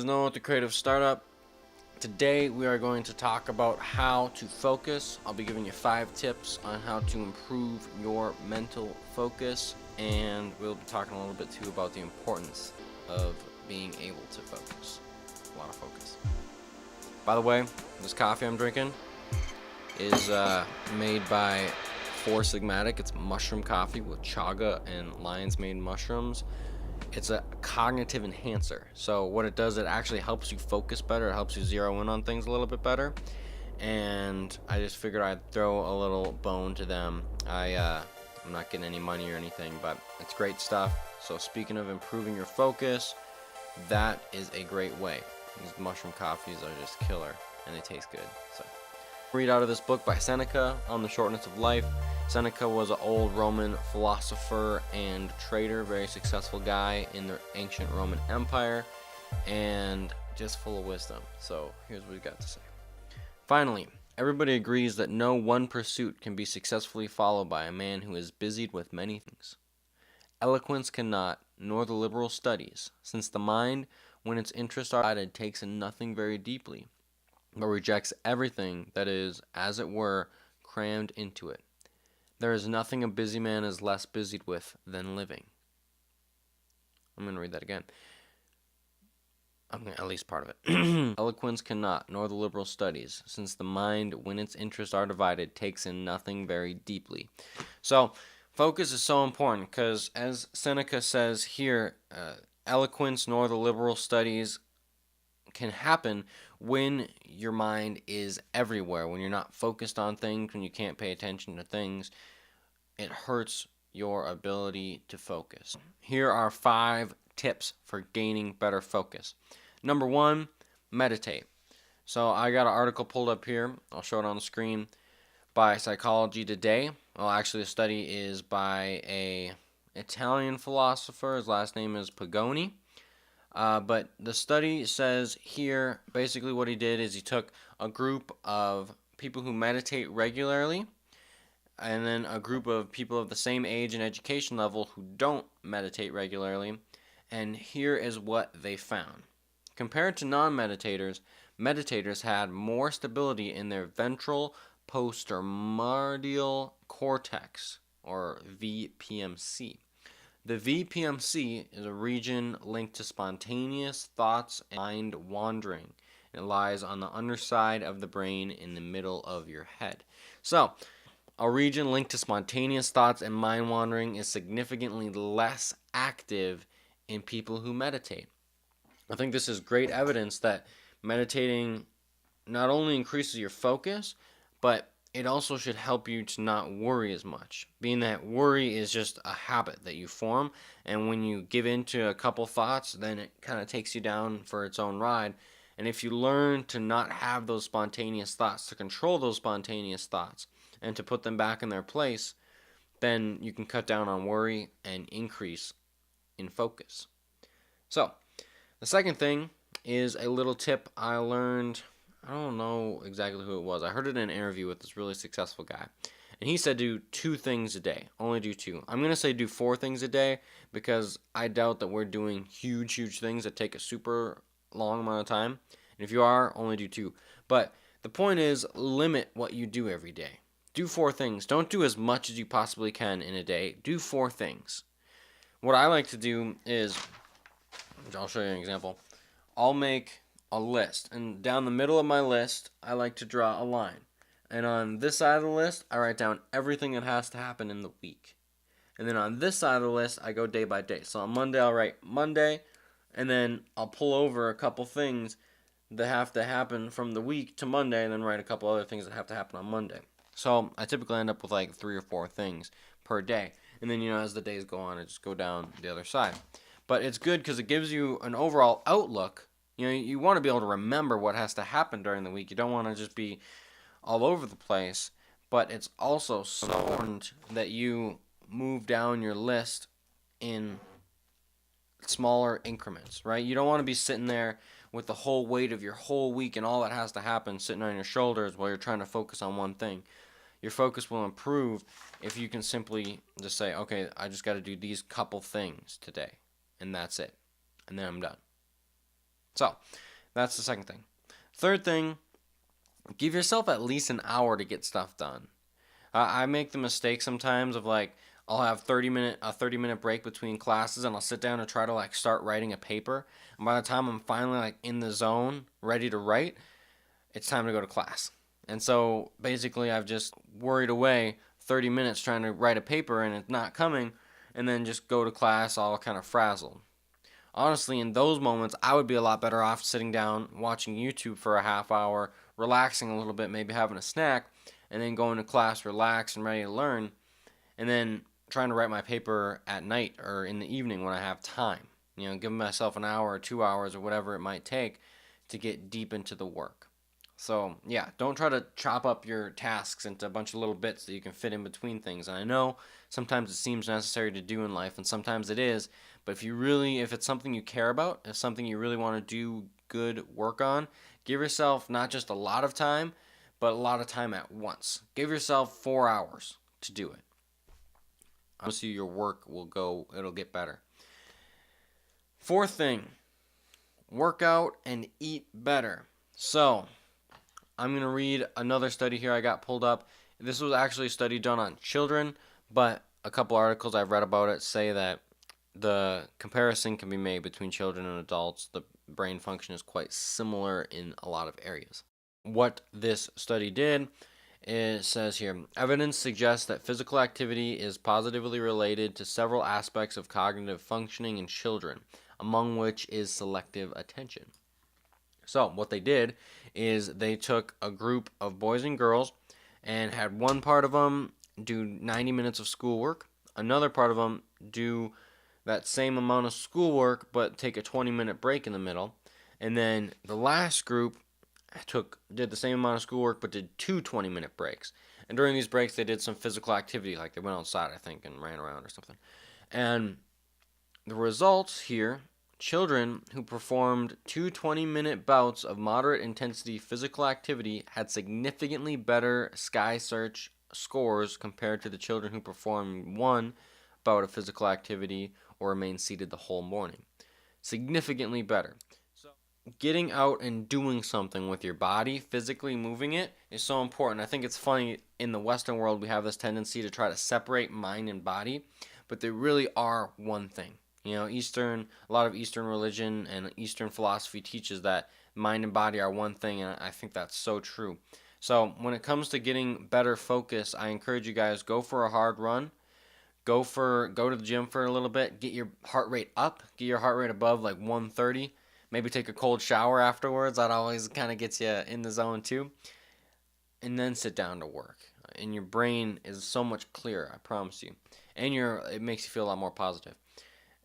Noah, the Creative Startup. Today we are going to talk about how to focus. I'll be giving you 5 tips on how to improve your mental focus, and we'll be talking a little bit too about the importance of being able to focus. A lot of focus. By the way, this coffee I'm drinking is made by Four Sigmatic. It's mushroom coffee with chaga and lion's mane mushrooms. It's a cognitive enhancer. So what it does, it actually helps you focus better. It helps you zero in on things a little bit better. And I just figured I'd throw a little bone to them. I'm not getting any money or anything, but it's great stuff. So speaking of improving your focus, that is a great way. These mushroom coffees are just killer, and they taste good. So read out of this book by Seneca on the shortness of life. Seneca was an old Roman philosopher and trader, very successful guy in the ancient Roman Empire, and just full of wisdom. So here's what he got to say. Finally, everybody agrees that no one pursuit can be successfully followed by a man who is busied with many things. Eloquence cannot, nor the liberal studies, since the mind, when its interests are divided, takes in nothing very deeply, but rejects everything that is, as it were, crammed into it. There is nothing a busy man is less busied with than living. I'm going to read that again. At least part of it. Eloquence cannot, nor the liberal studies, since the mind, when its interests are divided, takes in nothing very deeply. So, focus is so important because, as Seneca says here, eloquence nor the liberal studies can happen when your mind is everywhere, when you're not focused on things, when you can't pay attention to things. It hurts your ability to focus. Here are 5 tips for gaining better focus. Number 1, meditate. So I got an article pulled up here. I'll show it on the screen by Psychology Today. Well, actually, the study is by a Italian philosopher. His last name is Pagoni. But the study says here, basically what he did is he took a group of people who meditate regularly, and then a group of people of the same age and education level who don't meditate regularly, and here is what they found. Compared to non-meditators, meditators had more stability in their ventral postmordial cortex, or VPMC. The VPMC is a region linked to spontaneous thoughts and mind wandering. It lies on the underside of the brain in the middle of your head. So, a region linked to spontaneous thoughts and mind wandering is significantly less active in people who meditate. I think this is great evidence that meditating not only increases your focus, but it also should help you to not worry as much, being that worry is just a habit that you form, and when you give in to a couple thoughts, then it kind of takes you down for its own ride. And if you learn to not have those spontaneous thoughts, to control those spontaneous thoughts, and to put them back in their place, then you can cut down on worry and increase in focus. So, the second thing is a little tip I learned. I don't know exactly who it was. I heard it in an interview with this really successful guy. And he said do 2 things a day. Only do 2. I'm going to say do 4 things a day because I doubt that we're doing huge things that take a super long amount of time. And if you are, only do 2. But the point is, limit what you do every day. Do 4 things. Don't do as much as you possibly can in a day. Do 4 things. What I like to do is, I'll show you an example. I'll make a list, and down the middle of my list, I like to draw a line. And on this side of the list, I write down everything that has to happen in the week. And then on this side of the list, I go day by day. So on Monday, I'll write Monday, and then I'll pull over a couple things that have to happen from the week to Monday, and then write a couple other things that have to happen on Monday. So I typically end up with like 3 or 4 things per day. And then, as the days go on, I just go down the other side. But it's good because it gives you an overall outlook. You want to be able to remember what has to happen during the week. You don't want to just be all over the place. But it's also so important that you move down your list in smaller increments, right? You don't want to be sitting there with the whole weight of your whole week and all that has to happen sitting on your shoulders while you're trying to focus on one thing. Your focus will improve if you can simply just say, okay, I just got to do these couple things today, and that's it. And then I'm done. So that's the second thing. Third thing, give yourself at least an hour to get stuff done. I make the mistake sometimes of like I'll have 30-minute break between classes, and I'll sit down and try to like start writing a paper. And by the time I'm finally like in the zone, ready to write, it's time to go to class. And so basically I've just worried away 30 minutes trying to write a paper and it's not coming, and then just go to class all kind of frazzled. Honestly, in those moments, I would be a lot better off sitting down, watching YouTube for a half hour, relaxing a little bit, maybe having a snack, and then going to class, relaxed and ready to learn, and then trying to write my paper at night or in the evening when I have time. Giving myself an hour or 2 hours or whatever it might take to get deep into the work. So, yeah, don't try to chop up your tasks into a bunch of little bits that you can fit in between things. And I know sometimes it seems necessary to do in life, and sometimes it is, but if it's something you care about, if something you really want to do good work on, give yourself not just a lot of time, but a lot of time at once. Give yourself 4 hours to do it. Honestly, your work it'll get better. Fourth thing, work out and eat better. So, I'm going to read another study here I got pulled up. This was actually a study done on children, but a couple articles I've read about it say that the comparison can be made between children and adults. The brain function is quite similar in a lot of areas. What this study did, it says here, evidence suggests that physical activity is positively related to several aspects of cognitive functioning in children, among which is selective attention. So what they did is they took a group of boys and girls and had one part of them do 90 minutes of schoolwork, another part of them do that same amount of schoolwork but take a 20-minute break in the middle, and then the last group did the same amount of schoolwork but did two 20-minute breaks. And during these breaks they did some physical activity, like they went outside, I think, and ran around or something. And the results here, children who performed two 20-minute bouts of moderate intensity physical activity had significantly better sky search scores compared to the children who performed one bout of physical activity or remained seated the whole morning. Significantly better. So, getting out and doing something with your body, physically moving it, is so important. I think it's funny, in the Western world we have this tendency to try to separate mind and body, but they really are one thing. A lot of Eastern religion and Eastern philosophy teaches that mind and body are one thing, and I think that's so true. So when it comes to getting better focus, I encourage you guys, go for a hard run, go to the gym for a little bit, get your heart rate up, get your heart rate above like 130, maybe take a cold shower afterwards. That always kind of gets you in the zone too, and then sit down to work. And your brain is so much clearer, I promise you, and it makes you feel a lot more positive.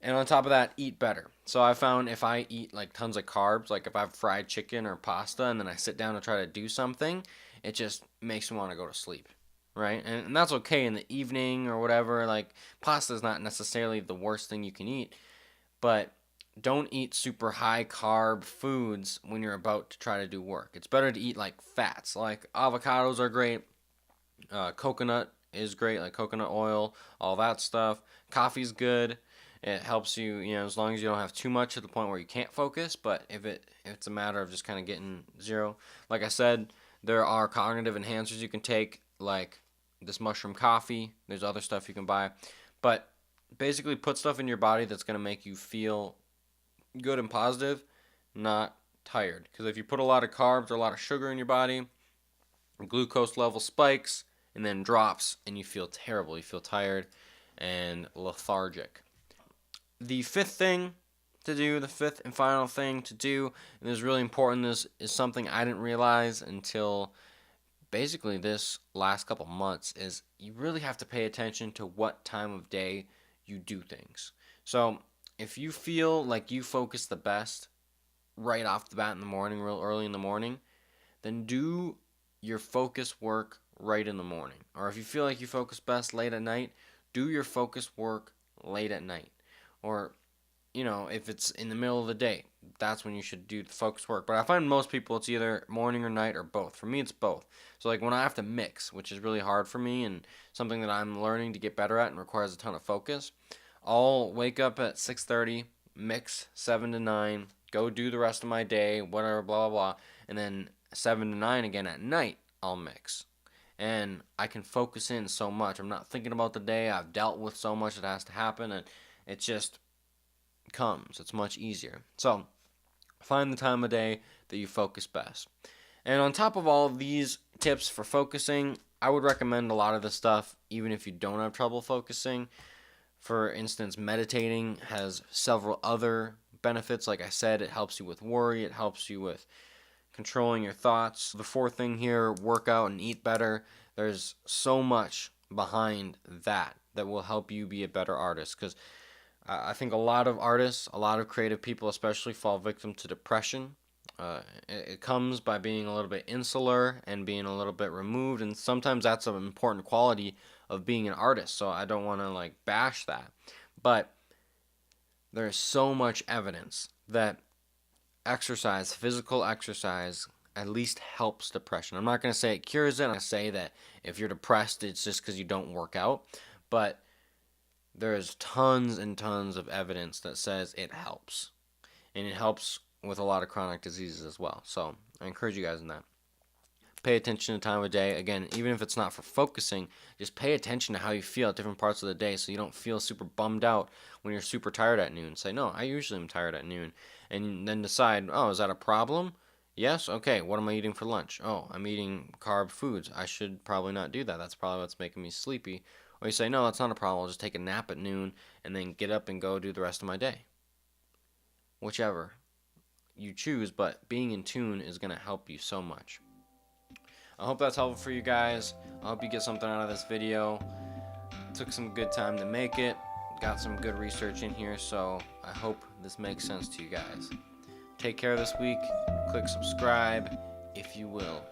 And on top of that, eat better. So I found if I eat like tons of carbs, like if I have fried chicken or pasta, and then I sit down to try to do something, it just makes me want to go to sleep, right? And that's okay in the evening or whatever. Like, pasta is not necessarily the worst thing you can eat, but don't eat super high carb foods when you're about to try to do work. It's better to eat like fats. Like avocados are great, coconut is great, like coconut oil, all that stuff. Coffee's good. It helps you, as long as you don't have too much to the point where you can't focus. But if it's a matter of just kind of getting zero, like I said, there are cognitive enhancers you can take, like this mushroom coffee. There's other stuff you can buy, but basically put stuff in your body that's going to make you feel good and positive, not tired. Because if you put a lot of carbs or a lot of sugar in your body, glucose level spikes and then drops, and you feel terrible. You feel tired and lethargic. The fifth and final thing to do, and this is really important, this is something I didn't realize until basically this last couple months, is you really have to pay attention to what time of day you do things. So if you feel like you focus the best right off the bat in the morning, real early in the morning, then do your focus work right in the morning. Or if you feel like you focus best late at night, do your focus work late at night. Or, if it's in the middle of the day, that's when you should do the focus work. But I find most people, it's either morning or night or both. For me, it's both. So like when I have to mix, which is really hard for me and something that I'm learning to get better at and requires a ton of focus, I'll wake up at 6:30, mix 7 to 9, go do the rest of my day, whatever, blah, blah, blah. And then 7 to 9 again at night, I'll mix. And I can focus in so much. I'm not thinking about the day. I've dealt with so much that has to happen, and it just comes. It's much easier. So find the time of day that you focus best. And on top of all of these tips for focusing, I would recommend a lot of this stuff even if you don't have trouble focusing. For instance, meditating has several other benefits. Like I said, it helps you with worry, it helps you with controlling your thoughts. The fourth thing here, work out and eat better. There's so much behind that will help you be a better artist, because I think a lot of artists, a lot of creative people especially, fall victim to depression. It comes by being a little bit insular and being a little bit removed, and sometimes that's an important quality of being an artist, so I don't want to like bash that. But there's so much evidence that exercise, physical exercise, at least helps depression. I'm not going to say it cures it. I'm going to say that if you're depressed, it's just because you don't work out. But there's tons and tons of evidence that says it helps. And it helps with a lot of chronic diseases as well. So I encourage you guys in that. Pay attention to time of day. Again, even if it's not for focusing, just pay attention to how you feel at different parts of the day so you don't feel super bummed out when you're super tired at noon. Say, no, I usually am tired at noon. And then decide, oh, is that a problem? Yes? Okay, what am I eating for lunch? Oh, I'm eating carb foods. I should probably not do that. That's probably what's making me sleepy. Or you say, no, that's not a problem. I'll just take a nap at noon and then get up and go do the rest of my day. Whichever you choose, but being in tune is going to help you so much. I hope that's helpful for you guys. I hope you get something out of this video. Took some good time to make it. Got some good research in here, so I hope this makes sense to you guys. Take care this week. Click subscribe if you will.